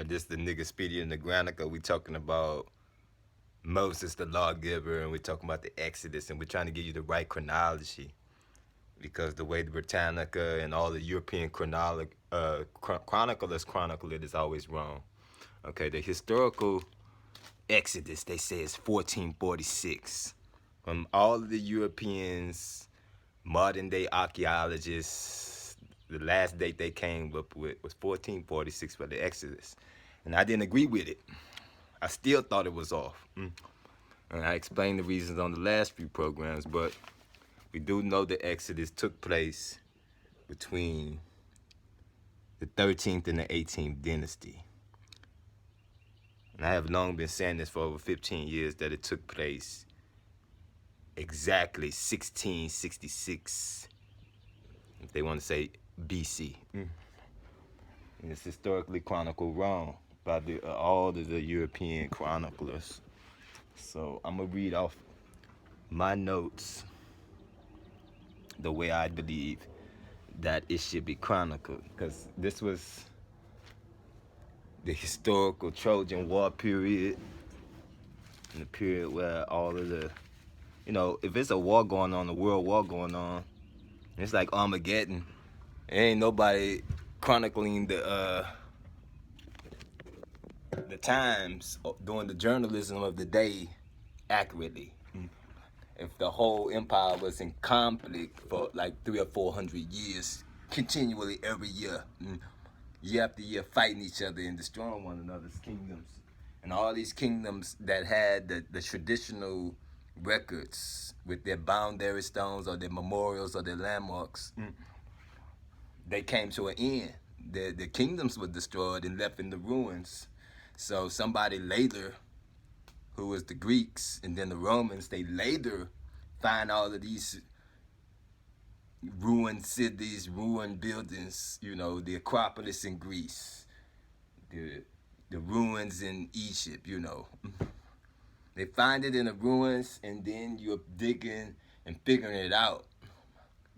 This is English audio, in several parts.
This is the NegusPedia and Negranica. We talking about Moses, the lawgiver, and we're talking about the Exodus, and we're trying to give you the right chronology because the way the Britannica and all the European chroniclers chronicle it is always wrong. Okay, the historical Exodus, they say, is 1446. All of the Europeans, modern day archaeologists, the last date they came up with was 1446 for the Exodus. And I didn't agree with it. I still thought it was off. And I explained the reasons on the last few programs, but we do know the Exodus took place between the 13th and the 18th dynasty. And I have long been saying this for over 15 years that it took place exactly 1666, if they want to say BC. And it's historically chronicled wrong by all of the European chroniclers. So I'm going to read off my notes the way I believe that it should be chronicled, because this was the historical Trojan War period, and the period where all of the, if it's a war going on, a world war going on, it's like Armageddon. Ain't nobody chronicling the times doing the journalism of the day accurately. If the whole empire was in conflict for like 300 or 400 years, continually every year, year after year, fighting each other and destroying one another's kingdoms, and all these kingdoms that had the traditional records with their boundary stones or their memorials or their landmarks, they came to an end. The kingdoms were destroyed and left in the ruins. So somebody later, who was the Greeks and then the Romans, they later find all of these ruined cities, ruined buildings, the Acropolis in Greece, the ruins in Egypt, They find it in the ruins, and then you're digging and figuring it out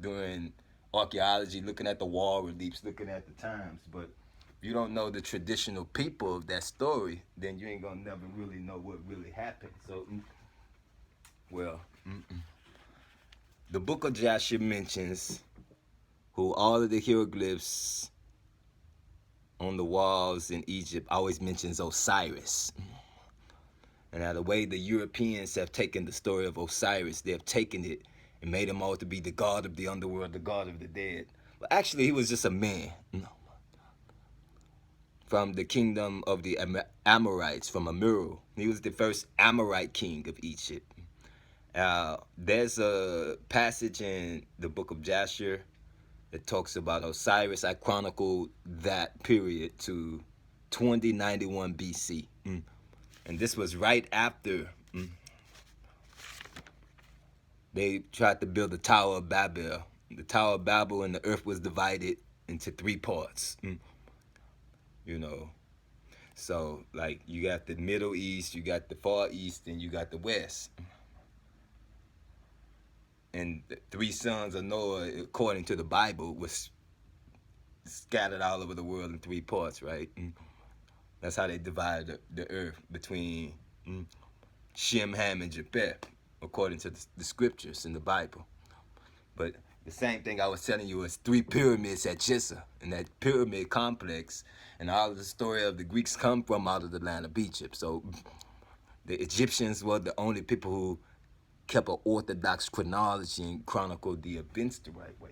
doing archaeology, looking at the wall reliefs, looking at the times. But if you don't know the traditional people of that story, then you ain't gonna never really know what really happened. So, the book of Joshua mentions who all of the hieroglyphs on the walls in Egypt always mentions Osiris. And now the way the Europeans have taken the story of Osiris, they have taken it and made him out to be the god of the underworld, the god of the dead. But actually, he was just a man from the kingdom of the Amorites, from Amuru. He was the first Amorite king of Egypt. There's a passage in the book of Joshua that talks about Osiris. I chronicled that period to 2091 BC. And this was right after they tried to build the Tower of Babel. The Tower of Babel, and the earth was divided into 3 parts. So like you got the Middle East, you got the Far East, and you got the West. And the 3 sons of Noah, according to the Bible, was scattered all over the world in 3 parts, right? That's how they divided the earth between Shem, Ham, and Japheth, according to the scriptures in the Bible. But the same thing I was telling you is 3 pyramids at Giza, and that pyramid complex, and all of the story of the Greeks come from out of the land of Egypt. So the Egyptians were the only people who kept an orthodox chronology and chronicled the events the right way.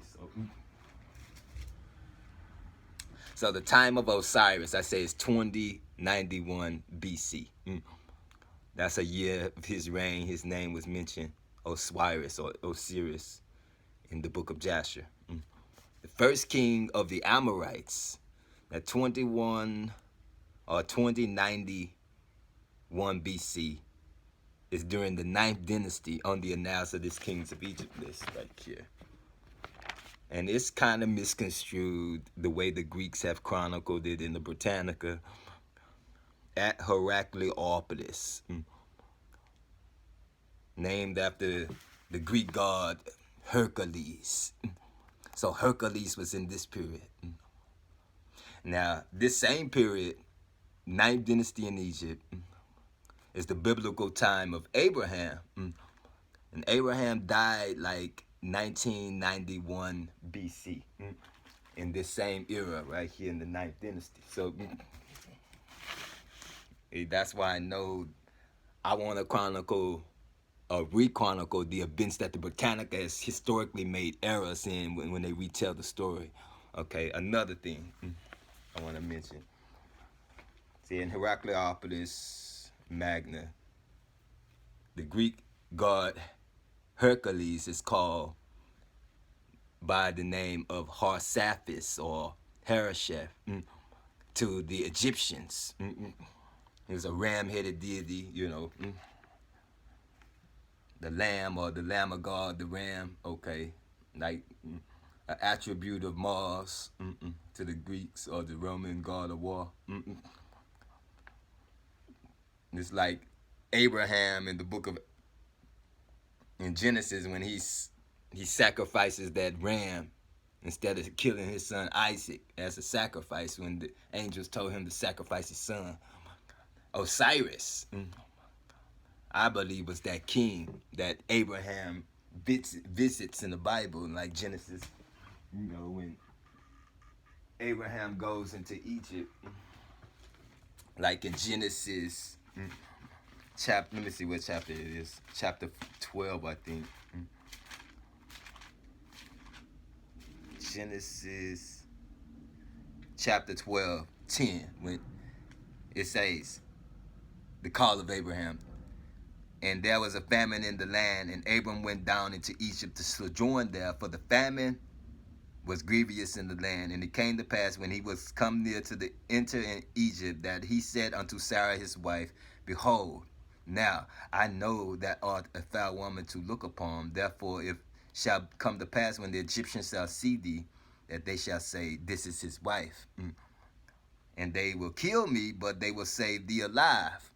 So the time of Osiris, I say, is 2091 BC. That's a year of his reign. His name was mentioned, Osiris or Osiris, in the book of Joshua. The first king of the Amorites, at 2091 BC, is during the 9th dynasty on the annals of this Kings of Egypt list right here. And it's kind of misconstrued the way the Greeks have chronicled it in the Britannica at Heracleopolis, named after the Greek god Hercules. So Hercules was in this period. Now, this same period ninth dynasty in Egypt is the biblical time of Abraham. And Abraham died like 1991 BC in this same era right here in the ninth dynasty. So that's why I know I want to chronicle or rechronicle the events that the Britannica has historically made errors in when they retell the story. Okay, another thing I want to mention. See, in Heracleopolis Magna, the Greek god Hercules is called by the name of Harsaphis or Harasheth to the Egyptians. He was a ram-headed deity, you know. The lamb or the lamb of God, the ram, okay. Like an attribute of Mars to the Greeks or the Roman god of war. It's like Abraham in the book of in Genesis when he sacrifices that ram instead of killing his son Isaac as a sacrifice when the angels told him to sacrifice his son. Osiris, I believe, was that king that Abraham visits in the Bible, like Genesis. You know, when Abraham goes into Egypt, like in Genesis chapter, let me see what chapter it is, chapter 12, I think. Genesis chapter 12, 10, when it says, the call of Abraham. And there was a famine in the land, and Abram went down into Egypt to sojourn there, for the famine was grievous in the land. And it came to pass, when he was come near to the enter in Egypt, that he said unto Sarah his wife, Behold, now I know that art a foul woman to look upon. Therefore, if shall come to pass, when the Egyptians shall see thee, that they shall say, This is his wife. And they will kill me, but they will save thee alive.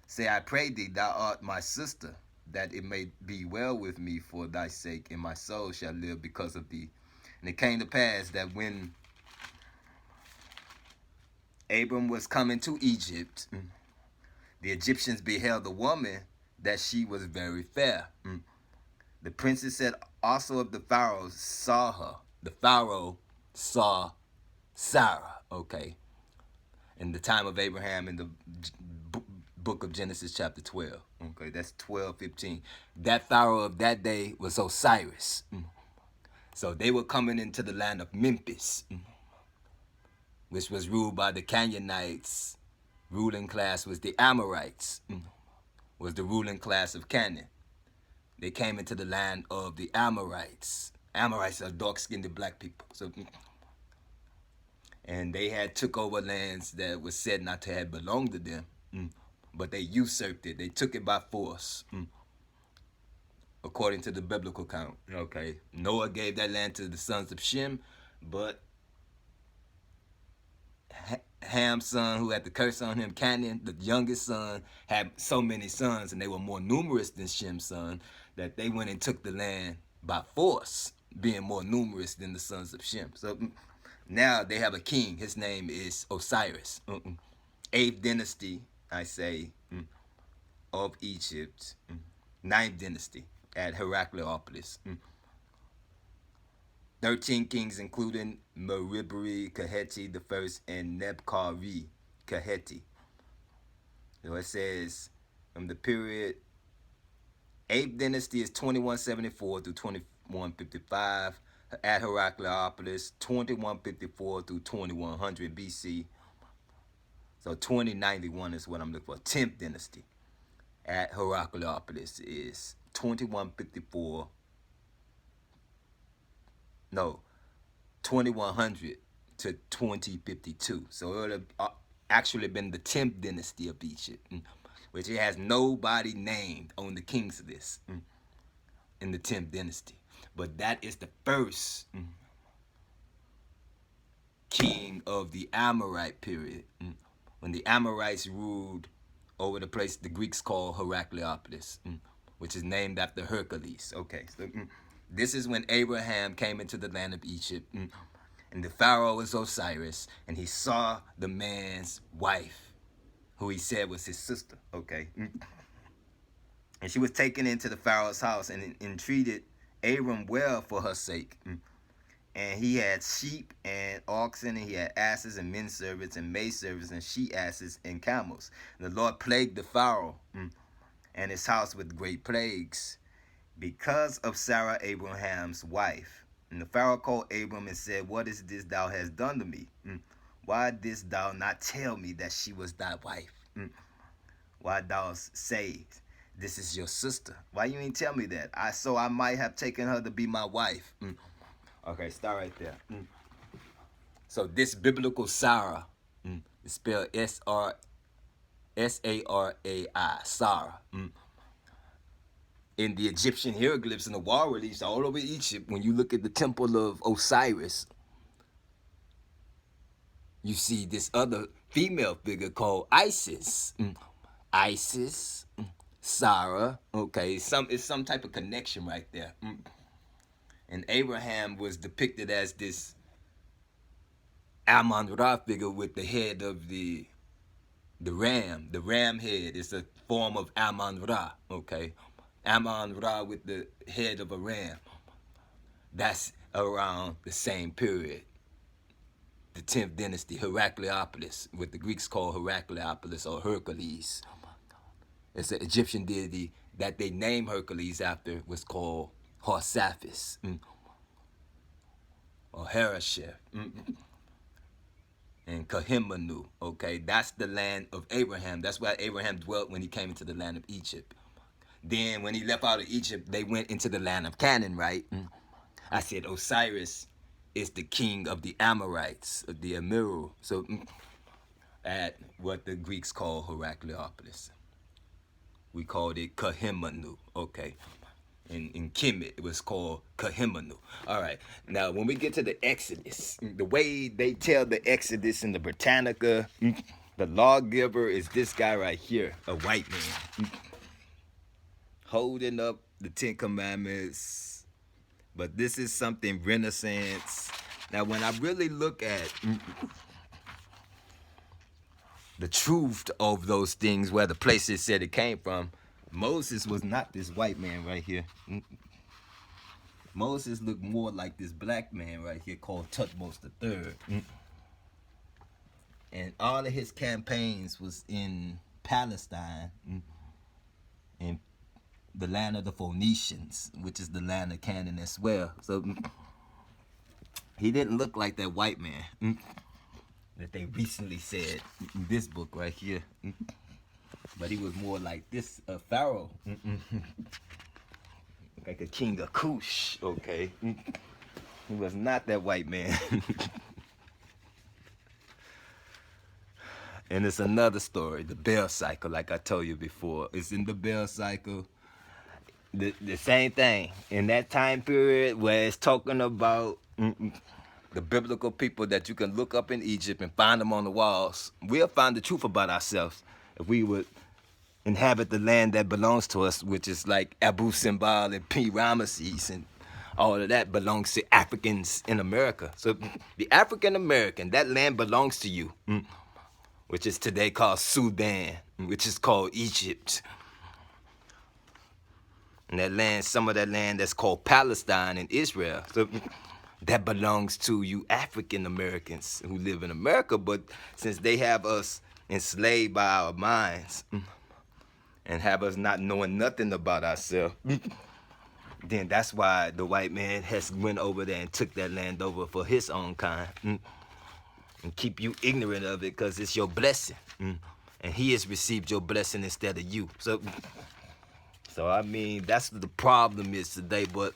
Say, I pray thee, thou art my sister, that it may be well with me for thy sake, and my soul shall live because of thee. And it came to pass that when Abram was coming to Egypt, the Egyptians beheld the woman, that she was very fair. The princess said also of the Pharaoh saw her. The Pharaoh saw Sarah, okay, in the time of Abraham in the book of Genesis chapter 12. Okay, that's 12:15. That Pharaoh of that day was Osiris. So they were coming into the land of Memphis, which was ruled by the Canaanites. Ruling class was the Amorites, was the ruling class of Canaan. They came into the land of the Amorites. Amorites are dark-skinned black people. So, and they had took over lands that was said not to have belonged to them, but they usurped it. They took it by force, according to the biblical count. Okay, Noah gave that land to the sons of Shem, but Ham's son, who had the curse on him, Canaan, the youngest son, had so many sons, and they were more numerous than Shem's son, that they went and took the land by force, being more numerous than the sons of Shem. So now they have a king. His name is Osiris. 8th dynasty, I say, of Egypt. 9th dynasty at Heracleopolis. 13 kings, including Meribri Kaheti the first and Nebkari Kaheti. So it says from the period 8th dynasty is 2174 through 2155 at Heracleopolis, 2154 through 2100 BC. So 2091 is what I'm looking for. 10th dynasty at Heracleopolis is 2154. No, 2100 to 2052. So it would have actually been the 10th dynasty of Egypt, which it has nobody named on the kings list in the 10th dynasty. But that is the first king of the Amorite period, when the Amorites ruled over the place the Greeks call Heracleopolis, which is named after Hercules. Okay, so this is when Abraham came into the land of Egypt, and the Pharaoh was Osiris, and he saw the man's wife, who he said was his sister. Okay. And she was taken into the Pharaoh's house and treated Abram well for her sake. And he had sheep and oxen, and he had asses and men servants and maid servants and she asses and camels. And the Lord plagued the Pharaoh and his house with great plagues because of Sarah, Abraham's wife. And the Pharaoh called Abram and said, "What is this thou hast done to me? Why didst thou not tell me that she was thy wife? Why thou say, this is your sister? Why you ain't tell me that? I might have taken her to be my wife." Okay, start right there. So this biblical Sarah is spelled Sarai, Sarah. In the Egyptian hieroglyphs and the wall reliefs all over Egypt, when you look at the temple of Osiris, you see this other female figure called Isis. Isis, Sarah. Okay, it's some type of connection right there. And Abraham was depicted as this Amun-Ra figure with the head of the ram. The ram head is a form of Amun-Ra. Okay, Amun-Ra with the head of a ram. That's around the same period. The 10th dynasty, Heracleopolis, what the Greeks call Heracleopolis or Hercules. It's an Egyptian deity that they named Hercules after, was called Harsaphis or Harasheth and Kahimanu. Okay, that's the land of Abraham. That's where Abraham dwelt when he came into the land of Egypt. Then when he left out of Egypt, they went into the land of Canaan, right? I said Osiris is the king of the Amorites, of the Amiru. So at what the Greeks call Heracleopolis. We called it Kahimanu. Okay. In Kemet, it was called Kahimanu. All right. Now, when we get to the Exodus, the way they tell the Exodus in the Britannica, the lawgiver is this guy right here, a white man, holding up the 10 Commandments. But this is something Renaissance. Now, when I really look at the truth of those things, where the places said it came from, Moses was not this white man right here. Moses looked more like this black man right here called Tutmos III. And all of his campaigns was in Palestine, in the land of the Phoenicians, which is the land of Canaan as well. So he didn't look like that white man that they recently said in this book right here. But he was more like this, Pharaoh. Like a king of Cush, okay? He was not that white man. And it's another story, the Bell cycle, like I told you before. It's in the Bell cycle. The same thing. In that time period where it's talking about the biblical people that you can look up in Egypt and find them on the walls, we'll find the truth about ourselves if we would inhabit the land that belongs to us, which is like Abu Simbel and P. Ramesses, and all of that belongs to Africans in America. So the African American, that land belongs to you, which is today called Sudan, which is called Egypt. And that land, some of that land that's called Palestine and Israel. So that belongs to you African Americans who live in America, but since they have us enslaved by our minds and have us not knowing nothing about ourselves, then that's why the white man has went over there and took that land over for his own kind and keep you ignorant of it because it's your blessing. And he has received your blessing instead of you. So I mean, that's what the problem is today. But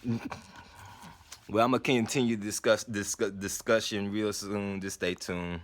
well, I'm going to continue discussion real soon. Just stay tuned.